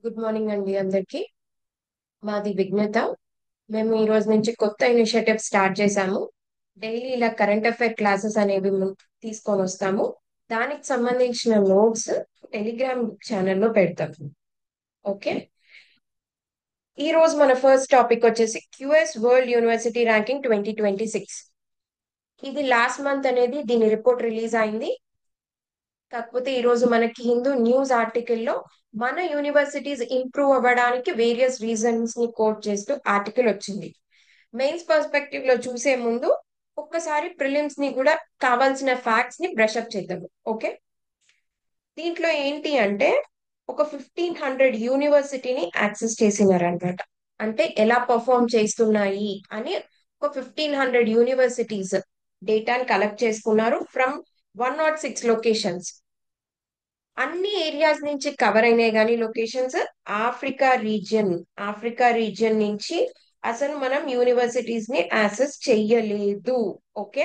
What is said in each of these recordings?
Good morning అండి అందరికి. మాది విఘ్నత. మేము ఈ రోజు నుంచి కొత్త ఇనిషియేటివ్ స్టార్ట్ చేశాము. డైలీ ఇలా కరెంట్ అఫైర్ క్లాసెస్ అనేవి తీసుకొని వస్తాము. దానికి సంబంధించిన నోట్స్ టెలిగ్రామ్ ఛానల్లో పెడతాము. ఓకే. ఈ రోజు మన ఫస్ట్ టాపిక్ వచ్చేసి క్యూఎస్ వరల్డ్ యూనివర్సిటీ ర్యాంకింగ్ 2026. ఇది లాస్ట్ మంత్ అనేది దీని రిపోర్ట్ రిలీజ్ అయింది. కాకపోతే ఈ రోజు మనకి హిందూ న్యూస్ ఆర్టికల్లో మన యూనివర్సిటీస్ ఇంప్రూవ్ అవ్వడానికి వేరియస్ రీజన్స్ ని కోట్ చేస్తూ ఆర్టికల్ వచ్చింది. మెయిన్స్ పర్స్పెక్టివ్ లో చూసే ముందు ఒక్కసారి ప్రిలిమ్స్ ని కూడా కావాల్సిన ఫ్యాక్ట్స్ ని బ్రష్ అప్ చేద్దాం. ఓకే. దీంట్లో ఏంటి అంటే ఒక 1500 యూనివర్సిటీని యాక్సెస్ చేసినారనమాట. అంటే ఎలా పర్ఫార్మ్ చేస్తున్నాయి అని ఒక 1500 యూనివర్సిటీస్ డేటాని కలెక్ట్ చేసుకున్నారు ఫ్రమ్ 106 లొకేషన్స్. అన్ని ఏరియాస్ నుంచి కవర్ అయినాయి కానీ locations Africa region Africa region నుంచి అసలు మనం యూనివర్సిటీస్ ని యాక్సెస్ చెయ్యలేదు. ఓకే.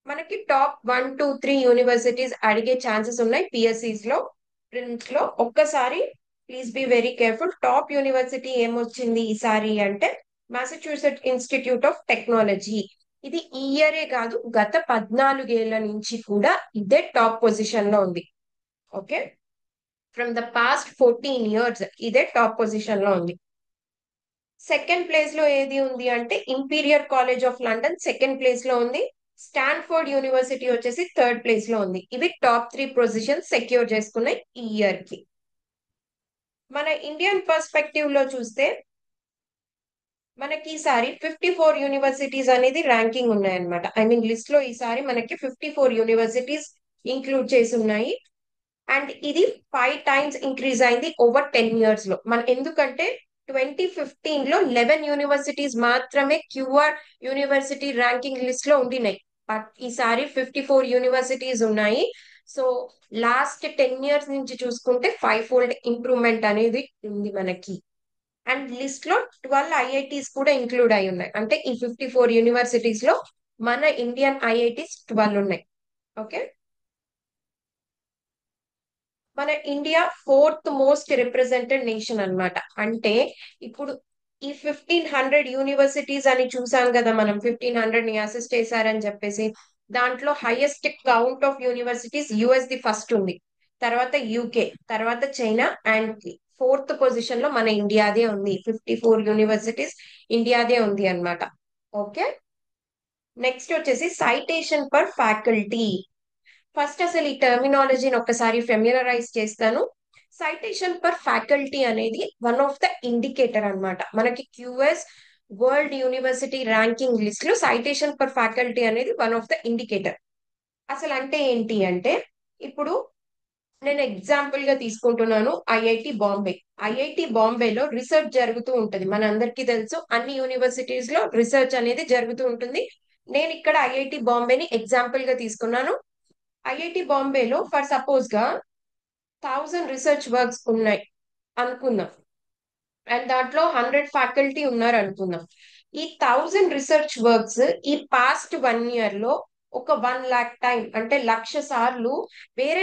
మనకి టాప్ 1 2 3 యూనివర్సిటీస్ అడిగే ఛాన్సెస్ ఉన్నాయి పిఎస్సిస్ లో, ప్రిమ్స్ లో. ఒక్కసారి please be very careful. Top university ఏమొచ్చింది ఈసారి అంటే మాసచ్యూసెట్ ఇన్స్టిట్యూట్ ఆఫ్ టెక్నాలజీ. ఇది ఈ ఇయరే కాదు, గత 14 ఏళ్ల నుంచి కూడా ఇదే టాప్ పొజిషన్ లో ఉంది. Okay. From the past 14 years ఇదే టాప్ పొజిషన్ లో ఉంది. సెకండ్ ప్లేస్ లో ఏది ఉంది అంటే Imperial college of London second place లో ఉంది. స్టాన్ఫోర్డ్ యూనివర్సిటీ వచ్చేసి థర్డ్ ప్లేస్ లో ఉంది. ఇవి టాప్ 3 పొజిషన్ సెక్యూర్ చేసుకున్నాయి ఈ ఇయర్ కి. మన ఇండియన్ పర్స్పెక్టివ్ లో చూస్తే మనకి ఈసారి 54 యూనివర్సిటీస్ అనేది ర్యాంకింగ్ ఉన్నాయన్నమాట. ఐ మీన్ లిస్ట్ లో ఈసారి మనకి 54 యూనివర్సిటీస్ ఇంక్లూడ్ చేసి ఉన్నాయి. అండ్ ఇది 5 times ఇంక్రీజ్ అయింది ఓవర్ 10 years లో. మన ఎందుకంటే 2015 లో 11 యూనివర్సిటీస్ మాత్రమే క్యూఆర్ యూనివర్సిటీ ర్యాంకింగ్ లిస్ట్ లో ఉండినాయి. బట్ ఈసారి 54 యూనివర్సిటీస్ ఉన్నాయి. సో లాస్ట్ 10 years నుంచి చూసుకుంటే 5-fold ఇంప్రూవ్మెంట్ అనేది ఉంది మనకి. అండ్ లిస్ట్ లో 12 ఐఐటీస్ కూడా ఇంక్లూడ్ అయి ఉన్నాయి. అంటే ఈ 54 యూనివర్సిటీస్ లో మన ఇండియన్ ఐఐటీస్ 12 ఉన్నాయి. ఓకే. మన India fourth most represented nation అన్నమాట. అంటే ఇప్పుడు ఈ 1500 యూనివర్సిటీస్ అని చూసాం కదా, మనం 1500 ని అసెస్ చేశారని చెప్పేసి. దాంట్లో highest count of universities US the first ఉంది, తర్వాత యూకే, తర్వాత చైనా, అండ్ ఫోర్త్ పొజిషన్ లో మన ఇండియాదే ఉంది. 54 యూనివర్సిటీస్ ఇండియాదే ఉంది అన్నమాట. ఓకే. నెక్స్ట్ వచ్చేసి సైటేషన్ పర్ ఫ్యాకల్టీ. ఫస్ట్ అసలు ఈ టర్మినాలజీని ఒక్కసారి ఫెమిలరైజ్ చేస్తాను. సైటేషన్ పర్ ఫ్యాకల్టీ అనేది వన్ ఆఫ్ ద ఇండికేటర్ అన్నమాట. మనకి QS world university ranking list లో సైటేషన్ పర్ ఫ్యాకల్టీ అనేది వన్ ఆఫ్ ద ఇండికేటర్. అసలు అంటే ఏంటి అంటే ఇప్పుడు నేను ఎగ్జాంపుల్ గా తీసుకుంటున్నాను ఐఐటి బాంబే. ఐఐటి బాంబేలో రీసెర్చ్ జరుగుతూ ఉంటది, మన అందరికీ తెలుసు. అన్ని యూనివర్సిటీస్ లో రీసెర్చ్ అనేది జరుగుతూ ఉంటుంది. నేను ఇక్కడ ఐఐటి బాంబేని ఎగ్జాంపుల్ గా తీసుకున్నాను. ఐఐటి బాంబేలో ఫర్ సపోజ్ గా 1000 రీసెర్చ్ వర్క్స్ ఉన్నాయి అనుకుందాం. అండ్ దాంట్లో 100 ఫ్యాకల్టీ ఉన్నారు అనుకుందాం. ఈ 1000 రీసెర్చ్ వర్క్స్ ఈ పాస్ట్ 1 year లో ఒక 1 lakh టైం అంటే 1,00,000 సార్లు వేరే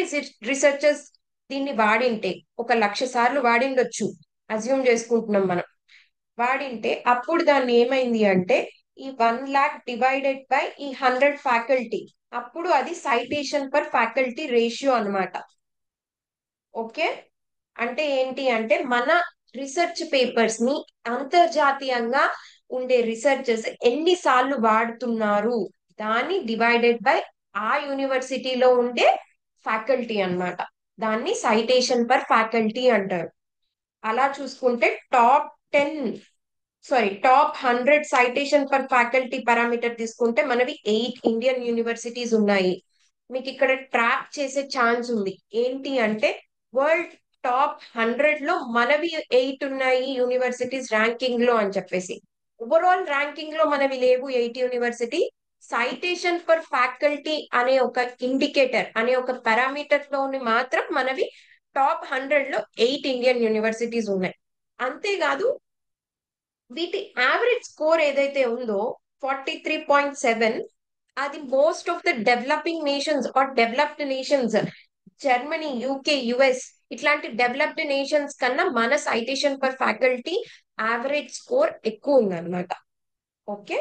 రీసెర్చర్స్ దీన్ని వాడింటే, ఒక 1,00,000 సార్లు వాడిండొచ్చు అజ్యూమ్ చేసుకుంటున్నాం మనం. వాడింటే అప్పుడు దాన్ని ఏమైంది అంటే ఈ 1 lakh డివైడెడ్ బై ఈ 100 ఫ్యాకల్టీ, అప్పుడు అది సైటేషన్ పర్ ఫ్యాకల్టీ రేషియో అన్నమాట. ఓకే. అంటే ఏంటి అంటే మన రీసెర్చ్ పేపర్స్ ని అంతర్జాతీయంగా ఉండే రీసెర్చర్స్ ఎన్నిసార్లు వాడుతున్నారు దాన్ని డివైడెడ్ బై ఆ యూనివర్సిటీలో ఉండే ఫ్యాకల్టీ అన్నమాట. దాన్ని సైటేషన్ పర్ ఫ్యాకల్టీ అంటారు. అలా చూసుకుంటే top 10, sorry top 100 citation per faculty parameter తీసుకుంటే మనవి 8 ఇండియన్ యూనివర్సిటీస్ ఉన్నాయి. మీకు ఇక్కడ ట్రాప్ చేసే ఛాన్స్ ఉంది. ఏంటి అంటే వరల్డ్ టాప్ 100 లో మనవి 8 ఉన్నాయి యూనివర్సిటీస్ ర్యాంకింగ్ లో అని చెప్పేసి. ఓవరాల్ ర్యాంకింగ్ లో మనవి లేవు 8 యూనివర్సిటీ. సైటేషన్ పర్ ఫ్యాకల్టీ అనే ఒక ఇండికేటర్ అనే ఒక పారామీటర్ లోని మాత్రం మనవి టాప్ 100 లో 8 ఇండియన్ యూనివర్సిటీస్ ఉన్నాయి. అంతేకాదు వీటి యావరేజ్ స్కోర్ ఏదైతే ఉందో 43.7, అది most of the developing nations or developed nations, Germany, UK, US, ఇట్లాంటి డెవలప్డ్ నేషన్స్ కన్నా మన citation per faculty average score ఎక్కువ ఉందన్నమాట. ఓకే.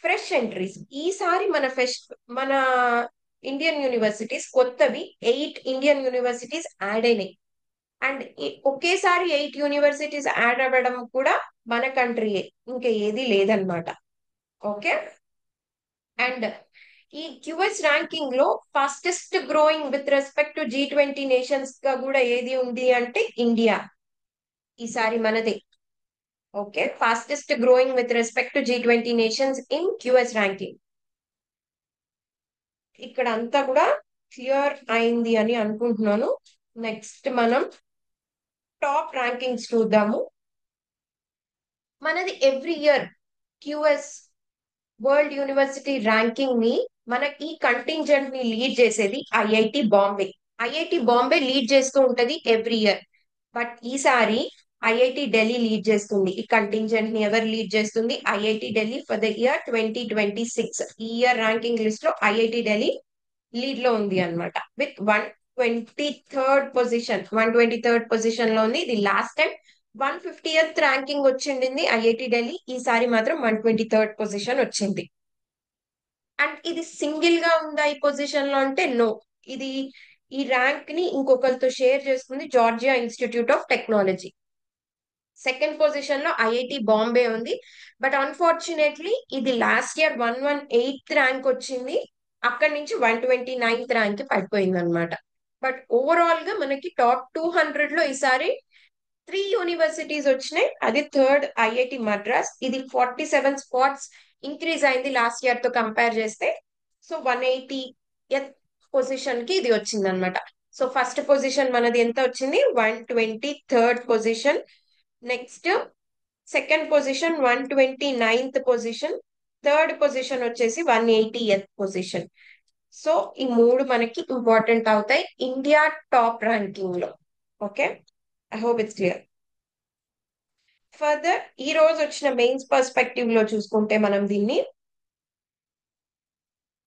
ఫ్రెష్ ఎంట్రీస్ ఈసారి మన ఇండియన్ యూనివర్సిటీస్ కొత్తవి 8 ఇండియన్ యూనివర్సిటీస్ యాడ్ అయినాయి. అండ్ ఒకేసారి 8 యూనివర్సిటీస్ యాడ్ అవ్వడం కూడా మన కంట్రీయే, ఇంకా ఏది లేదన్నమాట. ఓకే. అండ్ ఈ క్యూఎస్ ర్యాంకింగ్ లో fastest growing with respect to G20 nations గా కూడా ఏది ఉంది అంటే ఇండియా ఈసారి మనదే. Okay. Fastest growing with respect to G20 nations in QS ranking. ఇక్కడ అంతా కూడా క్లియర్ అయింది అని అనుకుంటున్నాను. నెక్స్ట్ మనం టాప్ ర్యాంకింగ్స్ చూద్దాము. మనది every year QS world university ranking ని మన ఈ కంటింజెంట్ ని లీడ్ చేసేది IIT Bombay. IIT Bombay lead చేస్తూ ఉంటది ఎవ్రీ ఇయర్. బట్ ఈసారి ఐఐటి ఢిల్లీ లీడ్ చేస్తుంది. ఈ కంటింజెంట్ ని ఎవరు లీడ్ చేస్తుంది? IIT Delhi for the year 2026. ఈ ఇయర్ ర్యాంకింగ్ లిస్ట్ లో ఐఐటి ఢిల్లీ లీడ్ లో ఉంది అన్నమాట విత్ 123rd పొజిషన్ లో ఉంది. ఇది లాస్ట్ టైం 150th ర్యాంకింగ్ వచ్చింది ఐఐటి ఢిల్లీ, ఈసారి మాత్రం 123rd పొజిషన్ వచ్చింది. అండ్ ఇది సింగిల్ గా ఉందా ఈ పొజిషన్ లో అంటే నో. ఇది ఈ ర్యాంక్ ని ఇంకొకరితో షేర్ చేస్తుంది Georgia institute of technology. Second position లో ఐఐటి బాంబే ఉంది. బట్ అన్ఫార్చునేట్లీ ఇది లాస్ట్ ఇయర్ 118th ర్యాంక్ వచ్చింది, అక్కడి నుంచి 129th ర్యాంక్ కి పడిపోయింది అనమాట. బట్ ఓవరాల్ గా మనకి టాప్ 200 లో ఈసారి 3 యూనివర్సిటీస్ వచ్చినాయి. అది థర్డ్ ఐఐటి మద్రాస్, ఇది 47 స్పాట్స్ ఇంక్రీజ్ అయింది లాస్ట్ ఇయర్ తో కంపేర్ చేస్తే. సో 180th పొజిషన్ కి ఇది వచ్చింది అనమాట. సో ఫస్ట్ పొజిషన్ మనది ఎంత వచ్చింది? 123rd position. Next second position 129th position. Third position వచ్చేసి 180th పొజిషన్. సో ఈ మూడు మనకి ఇంపార్టెంట్ అవుతాయి ఇండియా టాప్ ర్యాంకింగ్ లో. Okay, I hope it's clear. Further ఈ రోజు వచ్చిన మెయిన్స్ పర్స్పెక్టివ్ లో చూసుకుంటే మనం దీన్ని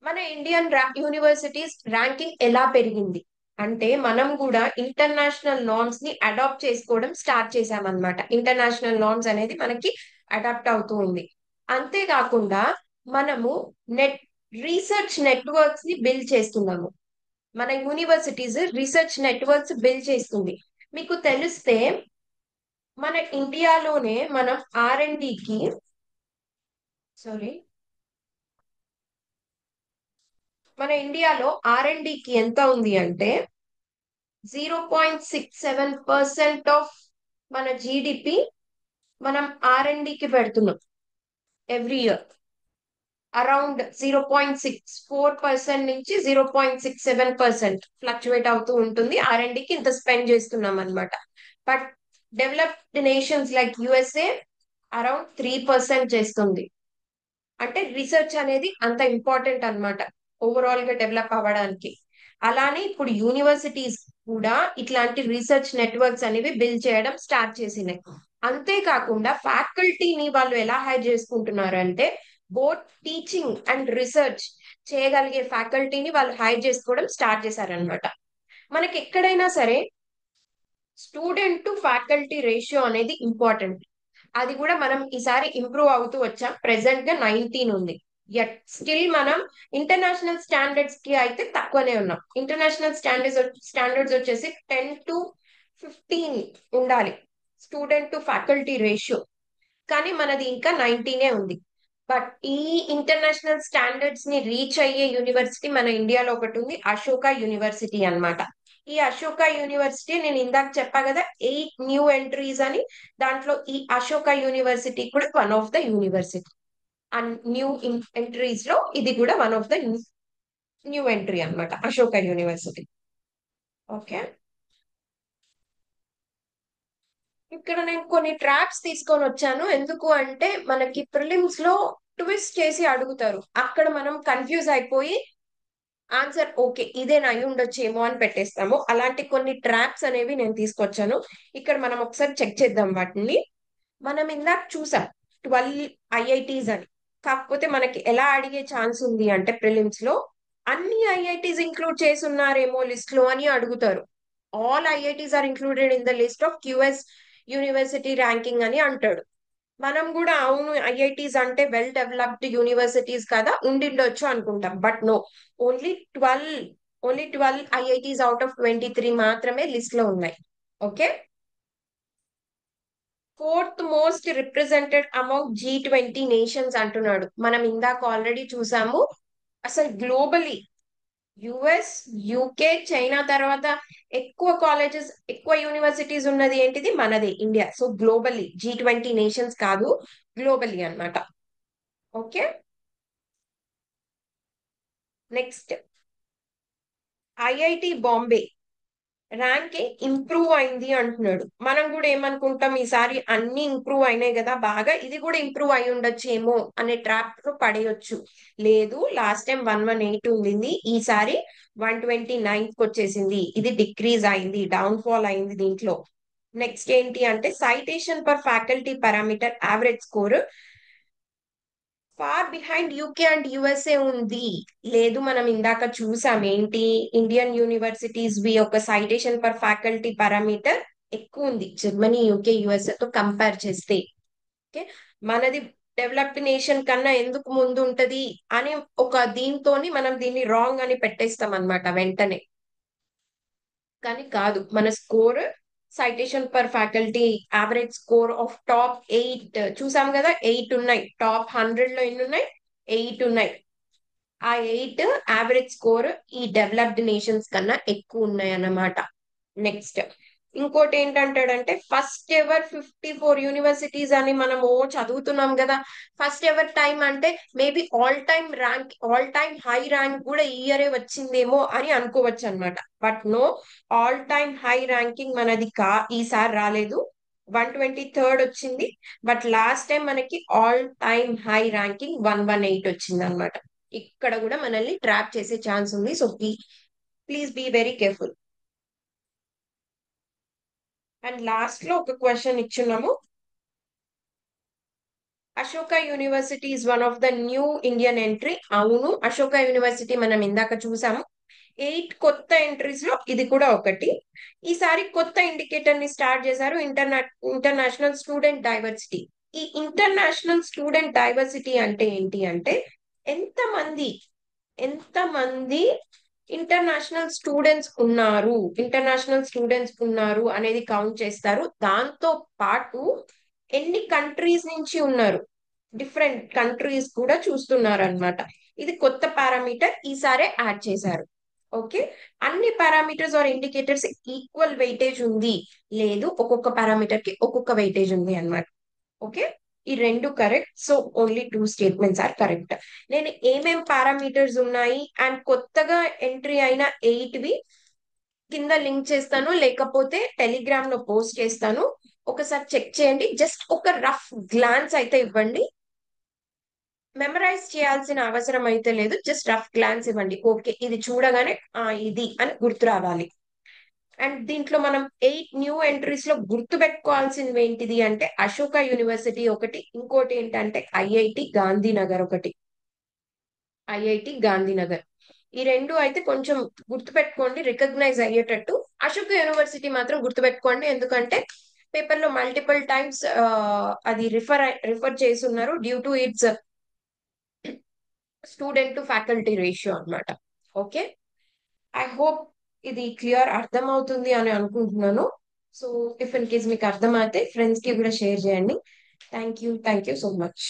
మన ఇండియన్ యూనివర్సిటీస్ ర్యాంకింగ్ ఎలా పెరిగింది అంటే మనం కూడా ఇంటర్నేషనల్ నార్మ్స్ ని అడాప్ట్ చేసుకోవడం స్టార్ట్ చేసామన్నమాట. ఇంటర్నేషనల్ నార్మ్స్ అనేది మనకి అడాప్ట్ అవుతూ ఉంది. అంతేకాకుండా మనము రీసెర్చ్ నెట్వర్క్స్ ని బిల్డ్ చేస్తున్నాము. మన యూనివర్సిటీస్ రీసెర్చ్ నెట్వర్క్స్ బిల్డ్ చేస్తుంది. మీకు తెలిస్తే మన ఇండియాలోనే మనం R&Dకి సారీ మన ఇండియాలో R&Dకి ఎంత ఉంది అంటే 0.67% ఆఫ్ మన జీడిపి మనం R&Dకి పెడుతున్నాం ఎవ్రీ ఇయర్. అరౌండ్ 0.64% నుంచి 0.67% ఫ్లక్చువేట్ అవుతూ ఉంటుంది. R&Dకి ఇంత స్పెండ్ చేస్తున్నాం అనమాట. But developed nations like USA around 3% చేస్తుంది. అంటే రీసెర్చ్ అనేది అంత ఇంపార్టెంట్ అన్నమాట ఓవరాల్ గా డెవలప్ అవ్వడానికి. అలానే ఇప్పుడు యూనివర్సిటీస్ కూడా ఇట్లాంటి రీసెర్చ్ నెట్వర్క్స్ అనేవి బిల్డ్ చేయడం స్టార్ట్ చేసినాయి. అంతేకాకుండా ఫ్యాకల్టీని వాళ్ళు ఎలా హైర్ చేసుకుంటున్నారు అంటే బోత్ టీచింగ్ అండ్ రీసెర్చ్ చేయగలిగే ఫ్యాకల్టీని వాళ్ళు హైర్ చేసుకోవడం స్టార్ట్ చేశారనమాట. మనకి ఎక్కడైనా సరే స్టూడెంట్ టు ఫ్యాకల్టీ రేషియో అనేది ఇంపార్టెంట్. అది కూడా మనం ఈసారి ఇంప్రూవ్ అవుతూ వచ్చాం. ప్రెసెంట్ గా 19 ఉంది. యట్ స్టిల్ మనం ఇంటర్నేషనల్ స్టాండర్డ్స్ కి అయితే తక్కువనే ఉన్నాం. ఇంటర్నేషనల్ స్టాండర్డ్స్ వచ్చేసి 10 to 15 ఉండాలి స్టూడెంట్ టు ఫ్యాకల్టీ రేషియో, కానీ మనది ఇంకా 19 ఉంది. బట్ ఈ ఇంటర్నేషనల్ స్టాండర్డ్స్ ని రీచ్ అయ్యే యూనివర్సిటీ మన ఇండియాలో ఒకటి ఉంది, అశోక యూనివర్సిటీ అన్నమాట. ఈ అశోక యూనివర్సిటీ నేను ఇందాక చెప్పా కదా 8 న్యూ ఎంట్రీస్ అని, దాంట్లో ఈ అశోక యూనివర్సిటీ కూడా one of the university. And new entries లో ఇది కూడా one of the new entry అన్నమాట, అశోక యూనివర్సిటీ. ఓకే, ఇక్కడ నేను కొన్ని ట్రాప్స్ తీసుకొని వచ్చాను. ఎందుకు అంటే మనకి ప్రిలిమ్స్ లో ట్విస్ట్ చేసి అడుగుతారు, అక్కడ మనం కన్ఫ్యూజ్ అయిపోయి ఆన్సర్ ఓకే ఇదే అయి ఉండొచ్చేమో అని పెట్టేస్తాము. అలాంటి కొన్ని ట్రాప్స్ అనేవి నేను తీసుకొచ్చాను. ఇక్కడ మనం ఒకసారి చెక్ చేద్దాం వాటిని. మనం ఇందాక చూసాం 12 ఐఐటీస్ అని. కాకపోతే మనకి ఎలా అడిగే ఛాన్స్ ఉంది అంటే ప్రిలిమ్స్ లో అన్ని ఐఐటీస్ ఇంక్లూడ్ చేసి ఉన్నారేమో లిస్ట్ లో అని అడుగుతారు. All IITs are included in the list of QS university ranking అని అంటాడు. మనం కూడా అవును ఐఐటీస్ అంటే వెల్ డెవలప్డ్ యూనివర్సిటీస్ కదా ఉండిండొచ్చు అనుకుంటాం, but no. Only 12 only 12 IITs out of 23 మాత్రమే లిస్ట్ లో ఉన్నాయి. Okay. Fourth most represented amount G20 nations అంటున్నాడు. మనం ఇందాక ఆల్రెడీ చూసాము. అసలు గ్లోబలీ యుఎస్, యూకే, చైనా తర్వాత ఎక్కువ కాలేజెస్, ఎక్కువ యూనివర్సిటీస్ ఉన్నది ఏంటిది? మనది India. So globally G20 nations కాదు, గ్లోబల్లీ అన్నమాట. Okay. Next, IIT Bombay ranking improve అయింది అంటున్నాడు. మనం కూడా ఏమనుకుంటాం, ఈసారి అన్ని ఇంప్రూవ్ అయినాయి కదా బాగా, ఇది కూడా ఇంప్రూవ్ అయి ఉండొచ్చు ఏమో అనే ట్రాప్ లో పడేయొచ్చు. లేదు, లాస్ట్ టైం 118 ఉండింది, ఈసారి 129కి వచ్చేసింది. ఇది డిక్రీజ్ అయింది, డౌన్ ఫాల్ అయింది దీంట్లో. నెక్స్ట్ ఏంటి అంటే citation per faculty parameter average score far behind UK and USA ఉంది. లేదు, మనం ఇందాక చూసాం ఏంటి, ఇండియన్ యూనివర్సిటీస్ వి యొక్క సైటేషన్ పర్ ఫ్యాకల్టీ పారామీటర్ ఎక్కువ ఉంది జర్మనీ, యూకే, యుఎస్ఏ తో కంపేర్ చేస్తే. ఓకే. మనది డెవలప్డ్ నేషన్ కన్నా ఎందుకు ముందు ఉంటది అని ఒక దీంతోని మనం దీన్ని రాంగ్ అని పెట్టేస్తాం అన్నమాట వెంటనే. కానీ కాదు, మన score citation per faculty average score of top 8 చూసాం కదా, 8 ఉన్నాయి. టాప్ 100 లో ఎన్ని ఉన్నాయి? 8 ఉన్నాయి. ఆ 8 యావరేజ్ స్కోర్ ఈ డెవలప్డ్ నేషన్స్ కన్నా ఎక్కువ ఉన్నాయి అన్నమాట. నెక్స్ట్, ఇంకోటి ఏంటంటాడంటే ఫస్ట్ ఎవర్ 54 యూనివర్సిటీస్ అని మనము చదువుతున్నాం కదా. ఫస్ట్ ఎవర్ టైం అంటే maybe all time rank, all time high rank కూడా ఈ ఇయరే వచ్చిందేమో అని అనుకోవచ్చు అనమాట. But no, all time high ranking మనది ఈసారి రాలేదు. 123rd వచ్చింది. బట్ లాస్ట్ టైం మనకి ఆల్ టైమ్ హై ర్యాంకింగ్ 118 వచ్చింది అనమాట. ఇక్కడ కూడా మనల్ని ట్రాప్ చేసే ఛాన్స్ ఉంది. So please be very careful. And last లో ఒక క్వశ్చన్ ఇచ్చున్నాము. Ashoka university is one of the new Indian entry. అవును, అశోక యూనివర్సిటీ మనం ఇందాక చూసాము. 8 కొత్త ఎంట్రీస్ లో ఇది కూడా ఒకటి. ఈసారి కొత్త ఇండికేటర్ ని స్టార్ట్ చేశారు, ఇంటర్నేషనల్ స్టూడెంట్ డైవర్సిటీ. ఈ ఇంటర్నేషనల్ స్టూడెంట్ డైవర్సిటీ అంటే ఏంటి అంటే ఎంతమంది ఎంతమంది ఇంటర్నేషనల్ స్టూడెంట్స్ ఉన్నారు అనేది కౌంట్ చేస్తారు. దాంతో పాటు ఎన్ని కంట్రీస్ నుంచి ఉన్నారు, డిఫరెంట్ కంట్రీస్ కూడా చూస్తున్నారు అన్నమాట. ఇది కొత్త పారామీటర్ ఈసారి యాడ్ చేశారు. ఓకే. అన్ని parameters or indicators equal weightage ఉంది, లేదు ఒక్కొక్క పారామీటర్ కి ఒక్కొక్క వెయిటేజ్ ఉంది అన్నమాట. ఓకే. ఈ రెండు correct. So only 2 statements are correct. నేను ఏమేం పారామీటర్స్ ఉన్నాయి అండ్ కొత్తగా ఎంట్రీ అయిన 8వి కింద లింక్ చేస్తాను, లేకపోతే టెలిగ్రామ్ లో పోస్ట్ చేస్తాను. ఒకసారి చెక్ చేయండి. జస్ట్ ఒక రఫ్ గ్లాన్స్ అయితే ఇవ్వండి. మెమరైజ్ చేయాల్సిన అవసరం అయితే లేదు, జస్ట్ రఫ్ గ్లాన్స్ ఇవ్వండి. ఓకే, ఇది చూడగానే ఇది అని గుర్తు రావాలి. అండ్ దీంట్లో మనం 8 న్యూ ఎంట్రీస్ లో గుర్తు పెట్టుకోవాల్సింది ఏంటిది అంటే అశోక యూనివర్సిటీ ఒకటి, ఇంకోటి ఏంటంటే ఐఐటి గాంధీనగర్. ఈ రెండు అయితే కొంచెం గుర్తుపెట్టుకోండి, రికగ్నైజ్ అయ్యేటట్టు. అశోక యూనివర్సిటీ మాత్రం గుర్తుపెట్టుకోండి, ఎందుకంటే పేపర్ లో మల్టిపుల్ టైమ్స్ అది రిఫర్ చేసి ఉన్నారు due to it's student to faculty ratio అన్నమాట. ఓకే. ఐ హోప్ ఇది క్లియర్ అర్థం అవుతుంది అని అనుకుంటున్నాను. సో ఇఫ్ ఇన్ కేస్ మీకు అర్థమైతే ఫ్రెండ్స్ కి కూడా షేర్ చేయండి. Thank you so much.